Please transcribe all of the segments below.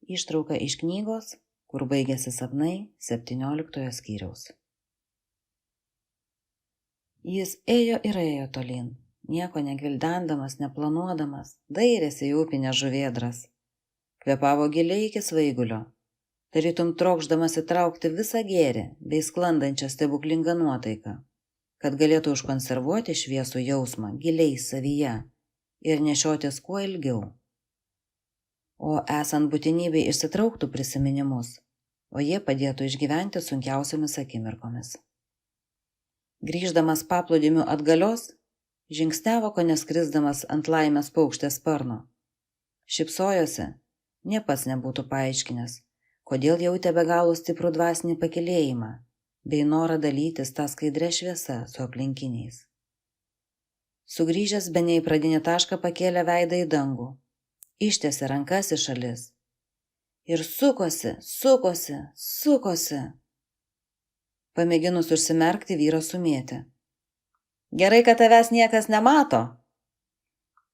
Ištrauka iš knygos, kur baigėsi sapnai 17 skyriaus. Jis ėjo ir ėjo tolyn, nieko negvildendamas, neplanuodamas, dairėsi į upinės žuvėdras. Kvėpavo giliai iki svaigulio, tarytum trokšdamas įtraukti visą gėrį bei sklandančią stebuklingą nuotaiką, kad galėtų užkonservuoti šviesų jausmą giliai savyje ir nešiotis kuo ilgiau. O esant būtinybei išsitrauktų prisiminimus, o jie padėtų išgyventi sunkiausiomis akimirkomis. Grįždamas paplūdimiu atgalios, žingsniavo kone skrisdamas ant laimės paukštės sparno. Šypsojosi, nė pats nebūtų paaiškinęs, kodėl jautė be galo stiprų dvasinį pakylėjimą bei norą dalytis tą skaidrę šviesą su aplinkiniais. Sugrįžęs bene į pradinį tašką pakėlė veidą į dangų, ištiesė rankas į šalis ir sukosi. Pamėginus užsimerkti, vyras sumėtė. Gerai, kad tavęs niekas nemato.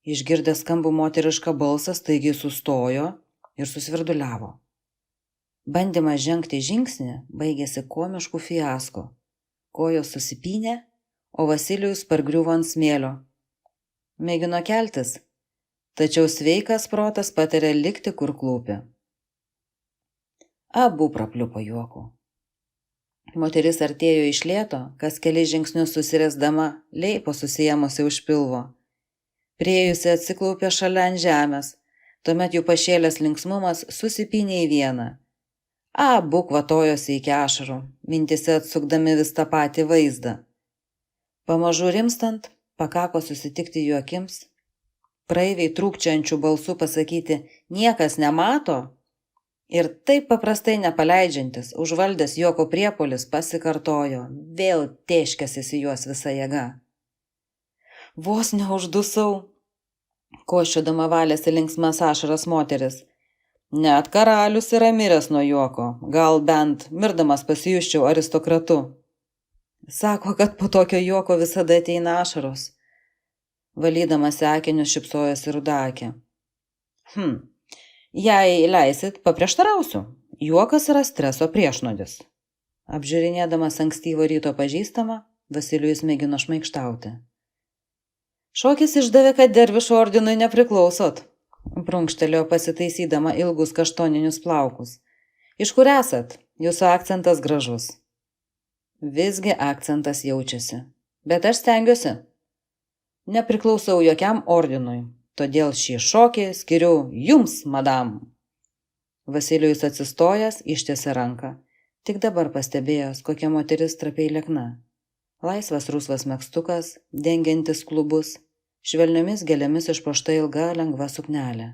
Išgirdęs skambų moterišką balsą, staigiai sustojo ir susvirduliavo. Bandymas žengti žingsnį baigėsi komišku fiasko. Kojos susipynė, o Vasilijus pargriuvo ant smėlio. Mėgino keltis, tačiau sveikas protas patarė likti kur klūpi. Abu prapliupo juoku. Moteris artėjo iš lėto, kas kelis žingsnius susirėsdama, leipo susiėmusi už pilvo. Priėjusi atsiklaupė šalia ant žemės, tuomet jų pašėlęs linksmumas susipynė į vieną. Abu kvatojosi iki ašarų, mintise atsukdami vis tą patį vaizdą. Pamažu rimstant, pakako susitikti jų akims, praeiviai trūkčiojančių balsų pasakyti niekas nemato ir taip paprastai nepaleidžiantis, užvaldęs juoko priepuolis pasikartojo, vėl tėškęsis į juos visa jėga. Vos neuždusau, koščiodama valėsi linksmas ašaras moteris. Net karalius yra miręs nuo juoko, gal bent mirdamas pasijusčiau aristokratu. Sako, kad po tokio juoko visada ateina ašaros. Valydamas akinius šypsojosi rudakė. Jei leisit, paprieštarausiu. Juokas yra streso priešnodis. Apžiūrinėdamas ankstyvo ryto pažįstamą, Vasilijus mėgino šmaikštauti. Šokis išdavė, kad dervišo ordinui nepriklausot, prunkštelėjo pasitaisydama ilgus kaštoninius plaukus. Iš kur esat? Jūsų akcentas gražus. Visgi akcentas jaučiasi, bet aš stengiuosi. Nepriklausau jokiam ordinui, todėl šį šokį skiriu jums, madam. Vasilijus atsistojęs ištiesė ranką, tik dabar pastebėjęs, kokia moteris trapiai liekna. Laisvas rusvas megztukas, dengiantis klubus, švelniomis gėlėmis išpuošta ilga lengva suknelė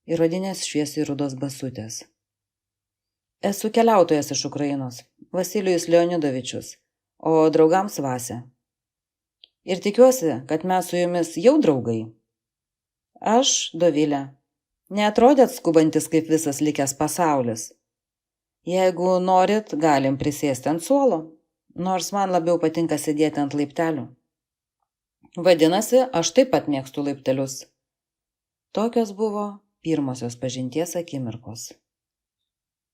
ir odinės šviesiai rudos basutės. Esu keliautojas iš Ukrainos, Vasilijus Leonidovičius, o draugams Vasė. Ir tikiuosi, kad mes su jumis jau draugai. Aš Dovilė. Neatrodėt skubantis kaip visas likęs pasaulis. Jeigu norit, galim prisėsti ant suolo, nors man labiau patinka sėdėti ant laiptelių. Vadinasi, aš taip pat mėgstu laiptelius. Tokios buvo pirmosios pažinties akimirkos.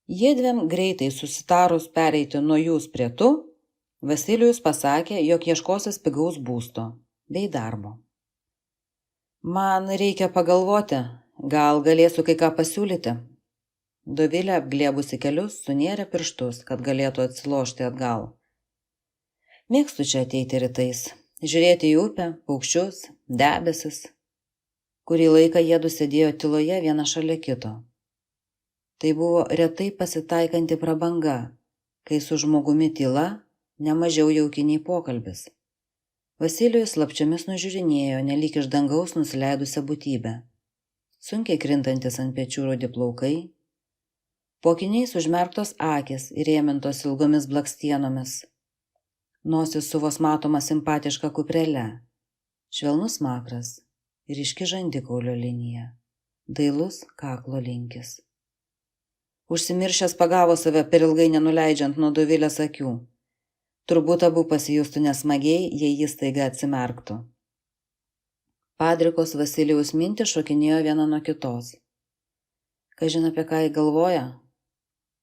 Jiedviem greitai susitarus pereiti nuo jūs prie tu, Vasilijus pasakė, jog ieškosis pigaus būsto bei darbo. Man reikia pagalvoti, gal galėsiu kai ką pasiūlyti. Dovilė apglėbusi kelius sunėrė pirštus, kad galėtų atsilošti atgal. Mėgstu čia ateiti rytais, žiūrėti į upę, paukščius, debesis. Kurį laiką jiedu sėdėjo tyloje viena šalia kito. Tai buvo retai pasitaikanti prabanga, kai su žmogumi tyla nemažiau jaukiniai pokalbis. Vasilijus slapčiomis nužiūrinėjo nelyg iš dangaus nusileidusią būtybę. Sunkiai krintantis ant pečių rudi plaukai, po akiniais užmerktos akys įrėmintos ilgomis blakstienomis, nosis su vos matoma simpatiška kuprele, švelnus makras ir ryški žandikaulio linija, dailus kaklo linkis. Užsimiršęs pagavo save per ilgai nenuleidžiant nuo Dovilės akių. Turbūt abu pasijustų nesmagiai, jei jis staiga atsimerktų. Padrikos Vasilijaus mintys šokinėjo viena nuo kitos. Kažin apie ką jį galvoja?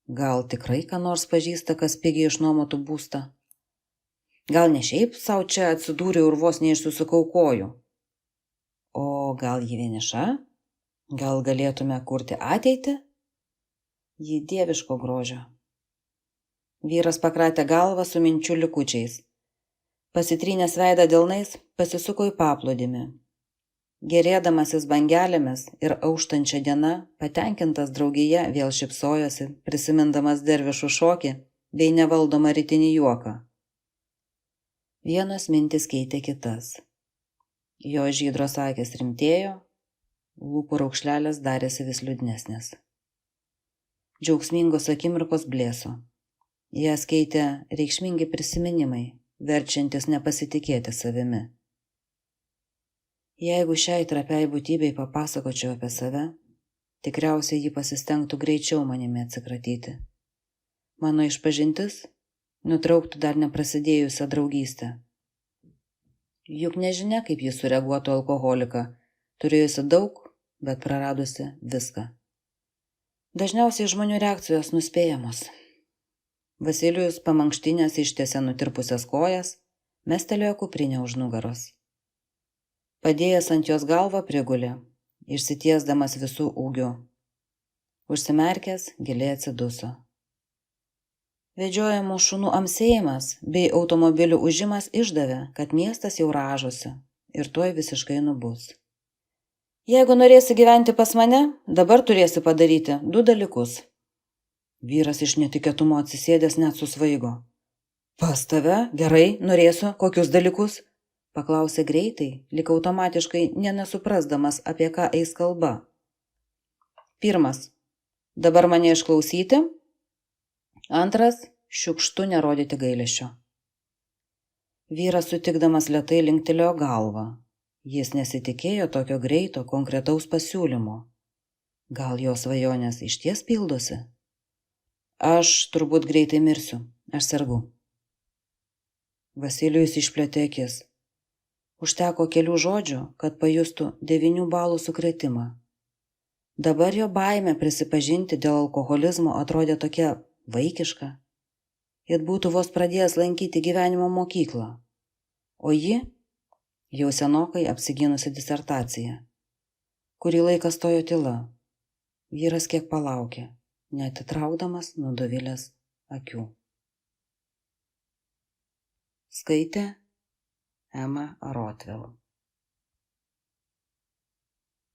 Gal tikrai ką nors pažįsta, kas pigiai išnuomotų būstą? Gal ne šiaip savo čia atsidūriau ir vos neišsusukau kojų? O gal ji vieniša? Gal galėtume kurti ateitį? Ji dieviško grožio. Vyras pakratė galvą su minčių likučiais. Pasitrynęs veidą delnais, pasisuko į paplūdimį. Gerėdamasis bangelėmis ir auštančia diena, patenkintas draugija vėl šypsojosi, prisimindamas dervišų šokį bei nevaldomą rytinį juoką. Vienos mintys keitė kitas. Jo žydros akys rimtėjo, lūpų raukšlelės darėsi vis liūdnesnės. Džiaugsmingos akimirkos blėso. Jas keitė reikšmingi prisiminimai, verčiantis nepasitikėti savimi. Jeigu šiai trapiai būtybei papasakočiau apie save, tikriausiai ji pasistengtų greičiau manimi atsikratyti. Mano išpažintis nutrauktų dar neprasidėjusią draugystę. Juk nežinia, kaip ji sureaguotų alkoholiką, turėjusi daug, bet praradusi viską. Dažniausiai žmonių reakcijos nuspėjamos. Vasilijus pamankštinės ištiesė nutirpusias kojas, mestelėjo kuprinę už nugaros. Padėjęs ant jos galvą prigulė, išsitiesdamas visų ūgių. Užsimerkęs, giliai atsiduso. Vedžiojamų šunų amsėjimas bei automobilių ūžimas išdavė, kad miestas jau rąžosi ir tuoj visiškai nubus. Jeigu norėsi gyventi pas mane, dabar turėsi padaryti 2 dalykus. Vyras iš netikėtumo atsisėdęs net susvaigo. Pas tave? Gerai, norėsiu. Kokius dalykus? Paklausė greitai, lyg automatiškai nesuprasdamas, apie ką eis kalba. 1. Dabar mane išklausyti. 2. Šiukštu nerodyti gailesčio. Vyras sutikdamas lėtai linktelėjo galvą. Jis nesitikėjo tokio greito, konkretaus pasiūlymo. Gal jo svajonės išties pildosi? Aš turbūt greitai mirsiu. Aš sergu. Vasilijus išplėtė akis. Užteko kelių žodžių, kad pajustų 9 balų sukrėtimą. Dabar jo baimė prisipažinti dėl alkoholizmo atrodė tokia vaikiška. Jis būtų vos pradėjęs lankyti gyvenimo mokyklą. O ji jau senokai apsigynusi disertaciją. Kurį laiką stojo tyla. Vyras kiek palaukė, neatitraukdamas nuo Dovilės akių. Skaitė Emma Rothwell.